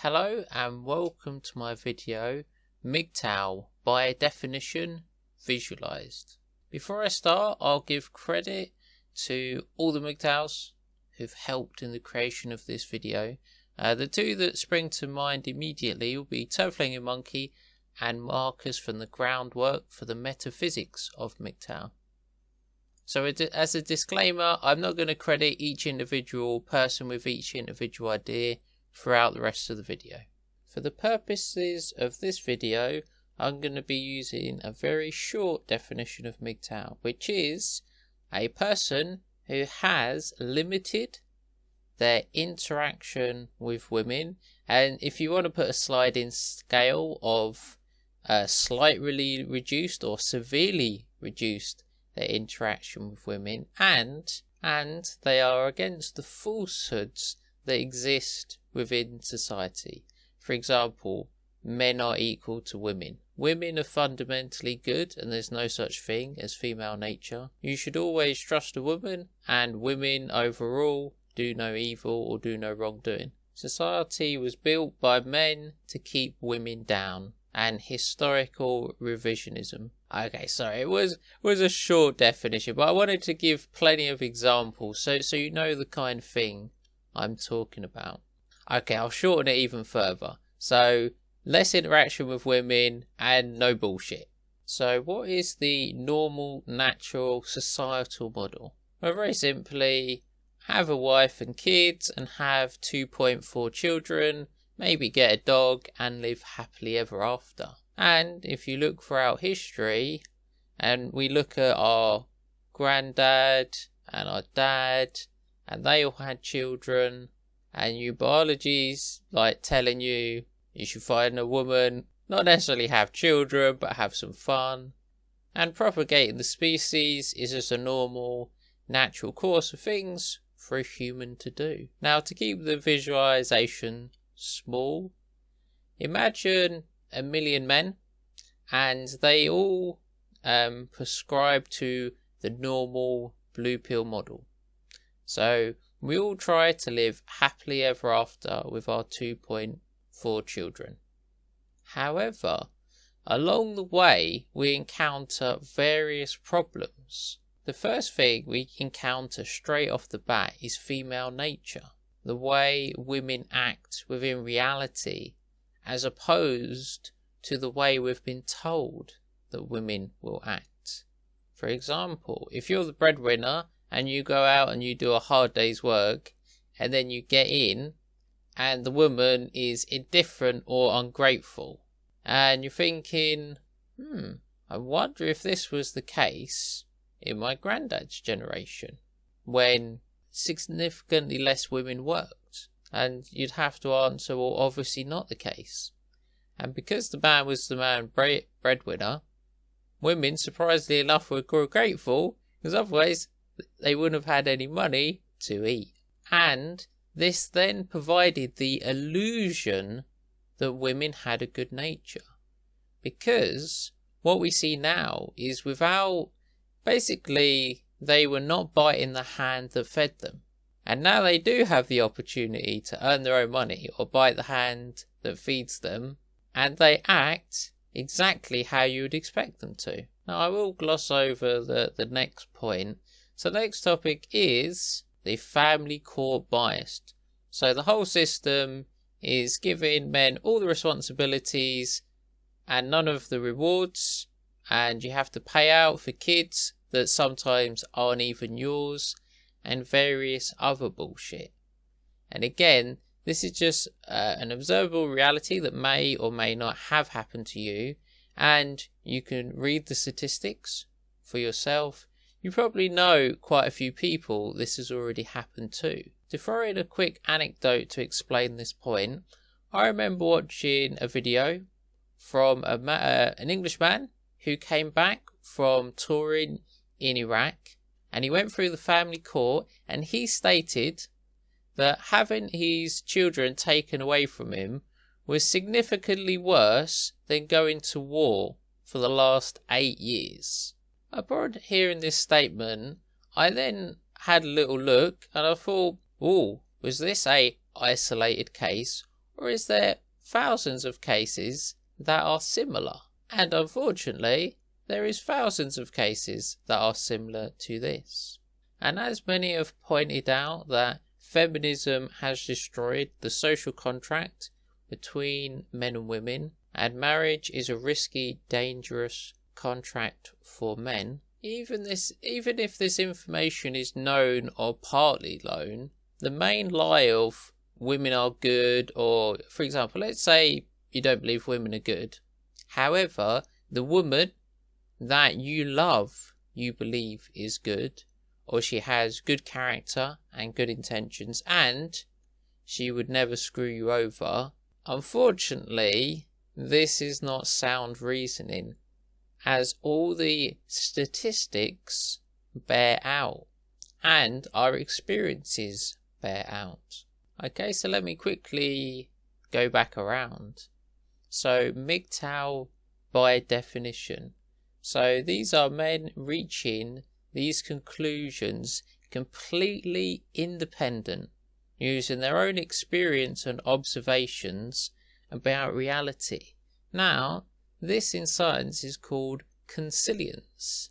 Hello and welcome to my video, MGTOW, by definition, visualized. Before I start, I'll give credit to all the MGTOWs who've helped in the creation of this video. The two that spring to mind immediately will be Turfling Monkey and Marcus from the groundwork for the metaphysics of MGTOW. So as a disclaimer, I'm not going to credit each individual person with each individual idea throughout the rest of the video. For the purposes of this video, I'm going to be using a very short definition of MGTOW, which is a person who has limited their interaction with women, and if you want to put a sliding scale of slightly reduced or severely reduced their interaction with women, and they are against the falsehoods that exist within society. For example, men are equal to women. Women are fundamentally good and there's no such thing as female nature. You should always trust a woman, and women overall do no evil or do no wrongdoing. Society was built by men to keep women down, and historical revisionism. Okay, sorry, it was a short definition, but I wanted to give plenty of examples so you know the kind of thing I'm talking about. Okay, I'll shorten it even further. So, less interaction with women and no bullshit. So, what is the normal, natural, societal model? Well, very simply, have a wife and kids and have 2.4 children, maybe get a dog and live happily ever after. And if you look throughout history, and we look at our granddad and our dad, and they all had children, and your biology's like telling you should find a woman, not necessarily have children, but have some fun. And propagating the species is just a normal, natural course of things for a human to do. Now, to keep the visualization small, imagine 1 million men, and they all prescribe to the normal blue pill model. So we all try to live happily ever after with our 2.4 children. However, along the way we encounter various problems. The first thing we encounter straight off the bat is female nature. The way women act within reality, as opposed to the way we've been told that women will act. For example, if you're the breadwinner and you go out and you do a hard day's work, and then you get in and the woman is indifferent or ungrateful, and you're thinking, I wonder if this was the case in my granddad's generation when significantly less women worked. And you'd have to answer, well, obviously not the case. And because the man was the breadwinner, women, surprisingly enough, were grateful, because otherwise they wouldn't have had any money to eat. And this then provided the illusion that women had a good nature. Because what we see now is basically they were not biting the hand that fed them. And now they do have the opportunity to earn their own money or bite the hand that feeds them, and they act exactly how you would expect them to. Now I will gloss over the next point. So the next topic is the family court bias. So the whole system is giving men all the responsibilities and none of the rewards, and you have to pay out for kids that sometimes aren't even yours, and various other bullshit. And again, this is just an observable reality that may or may not have happened to you, and you can read the statistics for yourself. You probably know quite a few people this has already happened to. To throw in a quick anecdote to explain this point, I remember watching a video from an Englishman who came back from touring in Iraq, and he went through the family court, and he stated that having his children taken away from him was significantly worse than going to war for the last 8 years. Upon hearing this statement, I then had a little look and I thought, was this a isolated case, Or is there thousands of cases that are similar? And unfortunately, there is thousands of cases that are similar to this. And as many have pointed out, that feminism has destroyed the social contract between men and women, and marriage is a risky, dangerous contract for men. Even if this information is known or partly known, the main lie of women are good, or for example, let's say you don't believe women are good. However, the woman that you love, you believe is good, or she has good character and good intentions, and she would never screw you over. Unfortunately, this is not sound reasoning, as all the statistics bear out, and our experiences bear out. Okay, so let me quickly go back around. So MGTOW by definition. So these are men reaching these conclusions completely independent, using their own experience and observations about reality. Now, this in science is called consilience,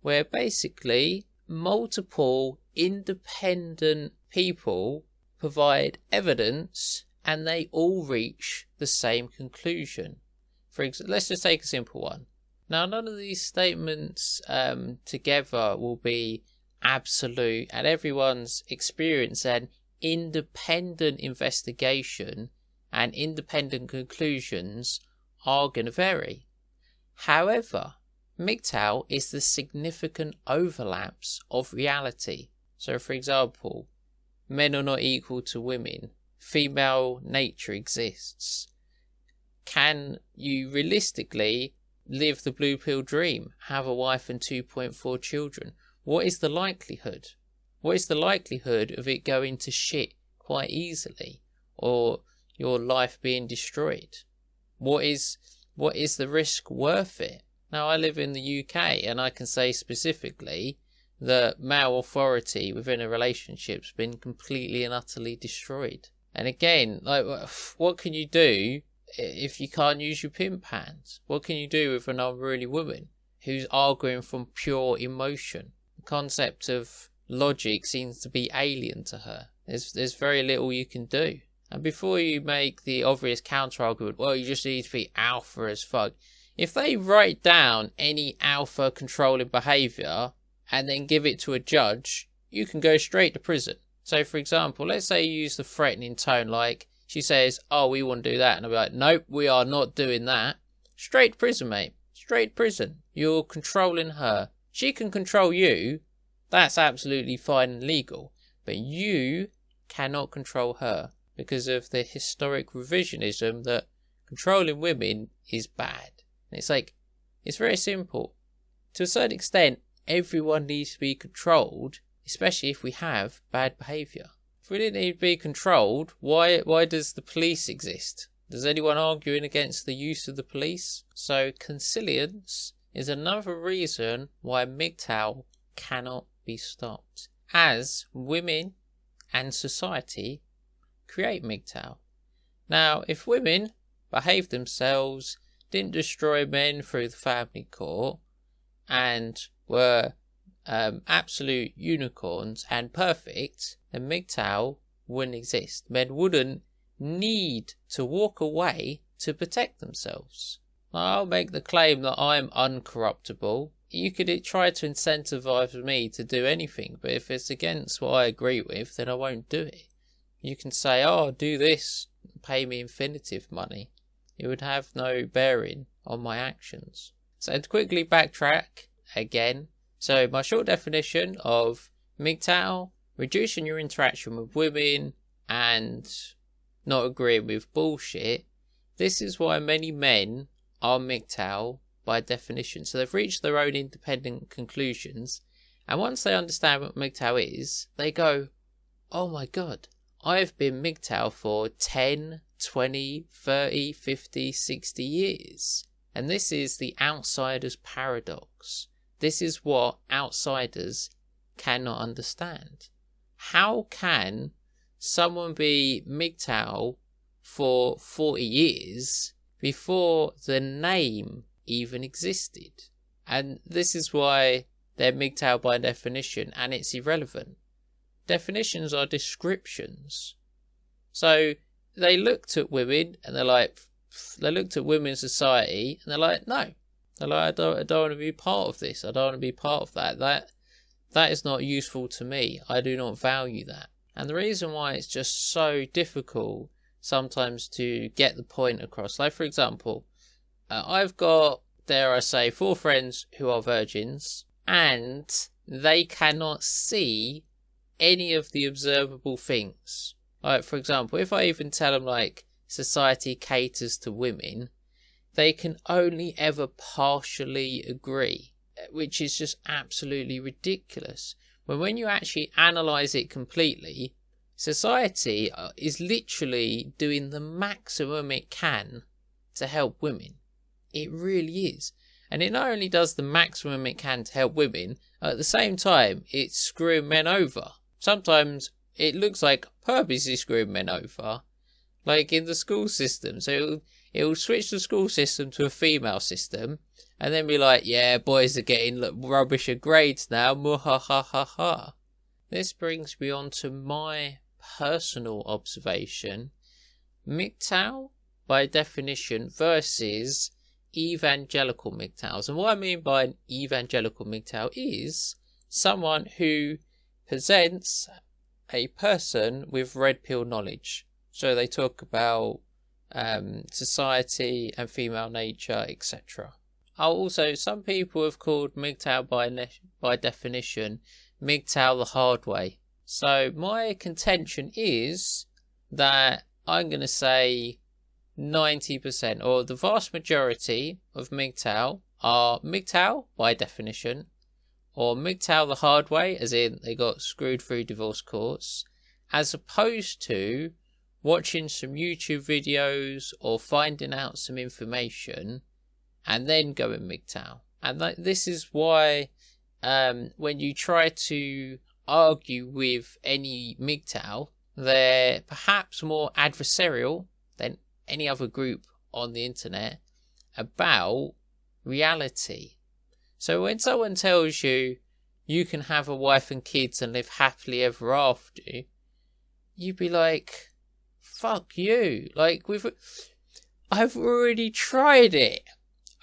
where basically multiple independent people provide evidence and they all reach the same conclusion. For example, let's just take a simple one. Now, none of these statements together will be absolute, and everyone's experience and independent investigation and independent conclusions are going to vary. However, MGTOW is the significant overlaps of reality. So, for example, men are not equal to women. Female nature exists. Can you realistically live the blue pill dream? Have a wife and 2.4 children? What is the likelihood? What is the likelihood of it going to shit quite easily, or your life being destroyed? What is the risk worth it? Now, I live in the UK, and I can say specifically that male authority within a relationship's been completely and utterly destroyed. And again, like, what can you do if you can't use your pimp hands? What can you do with an unruly woman who's arguing from pure emotion? The concept of logic seems to be alien to her. There's very little you can do. And before you make the obvious counter-argument, well, you just need to be alpha as fuck. If they write down any alpha controlling behaviour and then give it to a judge, you can go straight to prison. So, for example, let's say you use the threatening tone, like she says, oh, we want to do that. And I'm like, nope, we are not doing that. Straight to prison, mate. Straight to prison. You're controlling her. She can control you. That's absolutely fine and legal. But you cannot control her because of the historic revisionism that controlling women is bad. And it's like, it's very simple. To a certain extent, everyone needs to be controlled, especially if we have bad behaviour. If we didn't need to be controlled, why does the police exist? Does anyone arguing against the use of the police? So consilience is another reason why MGTOW cannot be stopped, as women and society create MGTOW. Now, if women behaved themselves, didn't destroy men through the family court, and were absolute unicorns and perfect, then MGTOW wouldn't exist. Men wouldn't need to walk away to protect themselves. I'll make the claim that I'm uncorruptible. You could try to incentivize me to do anything, but if it's against what I agree with, then I won't do it. You can say, oh, do this, pay me infinitive money. It would have no bearing on my actions. So to quickly backtrack again. So my short definition of MGTOW: reducing your interaction with women and not agreeing with bullshit. This is why many men are MGTOW by definition. So they've reached their own independent conclusions, and once they understand what MGTOW is, they go, oh my god, I've been MGTOW for 10, 20, 30, 50, 60 years. And this is the outsider's paradox. This is what outsiders cannot understand. How can someone be MGTOW for 40 years before the name even existed. And this is why they're MGTOW by definition, and it's irrelevant. Definitions are descriptions. So they looked at women and they're like, they looked at women's society and they're like, no. They're like, I don't want to be part of this. I don't want to be part of that. That is not useful to me. I do not value that. And the reason why it's just so difficult sometimes to get the point across. Like, for example, I've got, dare I say, 4 friends who are virgins, and they cannot see any of the observable things. Like, for example, if I even tell them, like, society caters to women, they can only ever partially agree, which is just absolutely ridiculous. When you actually analyse it completely, society is literally doing the maximum it can to help women. It really is. And it not only does the maximum it can to help women, at the same time, it's screwing men over. Sometimes it looks like purposely screwing men over, like in the school system. So it'll switch the school system to a female system, and then be like, yeah, boys are getting rubbish at grades now, muhahahaha. This brings me on to my personal observation. MGTOW, by definition, versus evangelical MGTOWs. And what I mean by an evangelical MGTOW is someone who presents a person with red pill knowledge. So they talk about society and female nature, etc. Also, some people have called MGTOW by definition MGTOW the hard way. So my contention is that I'm going to say 90% or the vast majority of MGTOW are MGTOW by definition, or MGTOW the hard way, as in they got screwed through divorce courts, as opposed to watching some YouTube videos or finding out some information and then going MGTOW. And this is why when you try to argue with any MGTOW, they're perhaps more adversarial than any other group on the internet about reality. So when someone tells you you can have a wife and kids and live happily ever after, you'd be like, fuck you. Like, I've already tried it.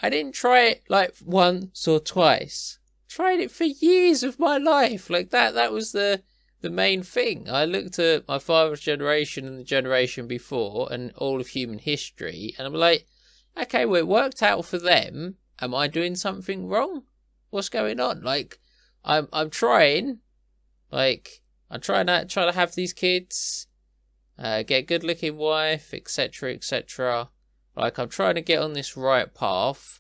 I didn't try it like once or twice. Tried it for years of my life. Like that was the main thing. I looked at my father's generation and the generation before and all of human history, and I'm like, okay, well, it worked out for them. Am I doing something wrong? What's going on? Like, I'm trying. Like, I'm trying to have these kids, get a good looking wife, etc., etc. Like, I'm trying to get on this right path,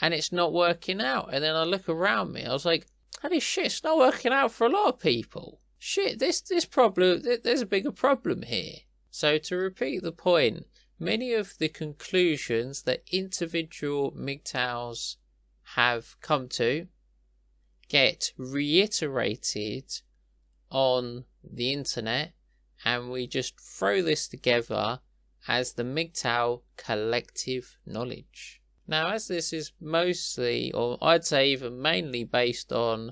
and it's not working out. And then I look around me, I was like, holy shit, it's not working out for a lot of people. Shit, this problem, there's a bigger problem here. So to repeat the point, many of the conclusions that individual MGTOWs have come to get reiterated on the internet, and we just throw this together as the MGTOW collective knowledge. Now, as this is mostly, or I'd say even mainly based on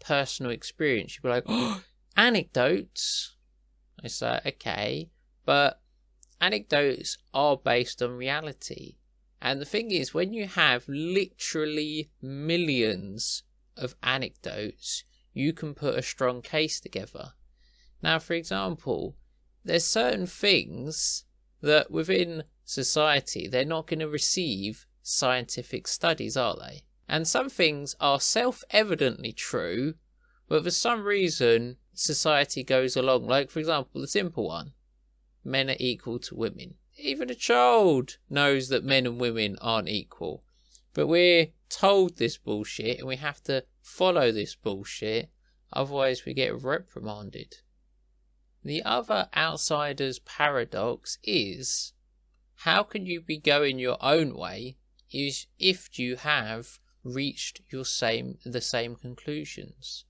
personal experience, you'd be like, oh, anecdotes. I say, okay, but anecdotes are based on reality. And the thing is, when you have literally millions of anecdotes, you can put a strong case together. Now, for example, there's certain things that within society, they're not going to receive scientific studies, are they? And some things are self-evidently true, but for some reason, society goes along. Like, for example, the simple one, men are equal to women. Even a child knows that men and women aren't equal. But we're told this bullshit and we have to follow this bullshit, otherwise we get reprimanded. The other outsider's paradox is, how can you be going your own way if you have reached the same conclusions?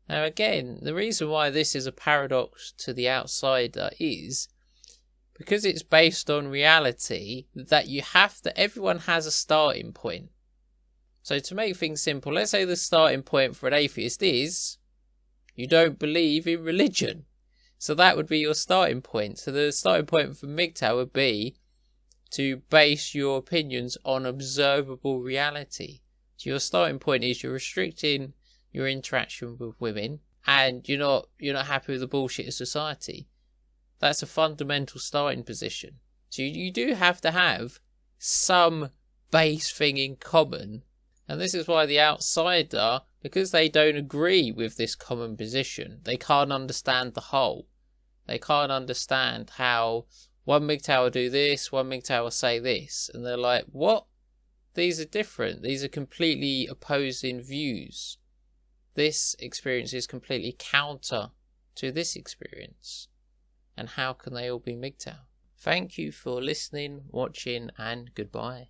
Now again, the reason why this is a paradox to the outsider is because it's based on reality, that everyone has a starting point. So to make things simple, let's say the starting point for an atheist is you don't believe in religion. So that would be your starting point. So the starting point for MGTOW would be to base your opinions on observable reality. So your starting point is you're restricting your interaction with women and you're not happy with the bullshit of society. That's a fundamental starting position. So you do have to have some base thing in common. And this is why the outsider, because they don't agree with this common position, they can't understand the whole. They can't understand how one MGTOW will do this, one MGTOW will say this. And they're like, what? These are different. These are completely opposing views. This experience is completely counter to this experience. And how can they all be MGTOW? Thank you for listening, watching, and goodbye.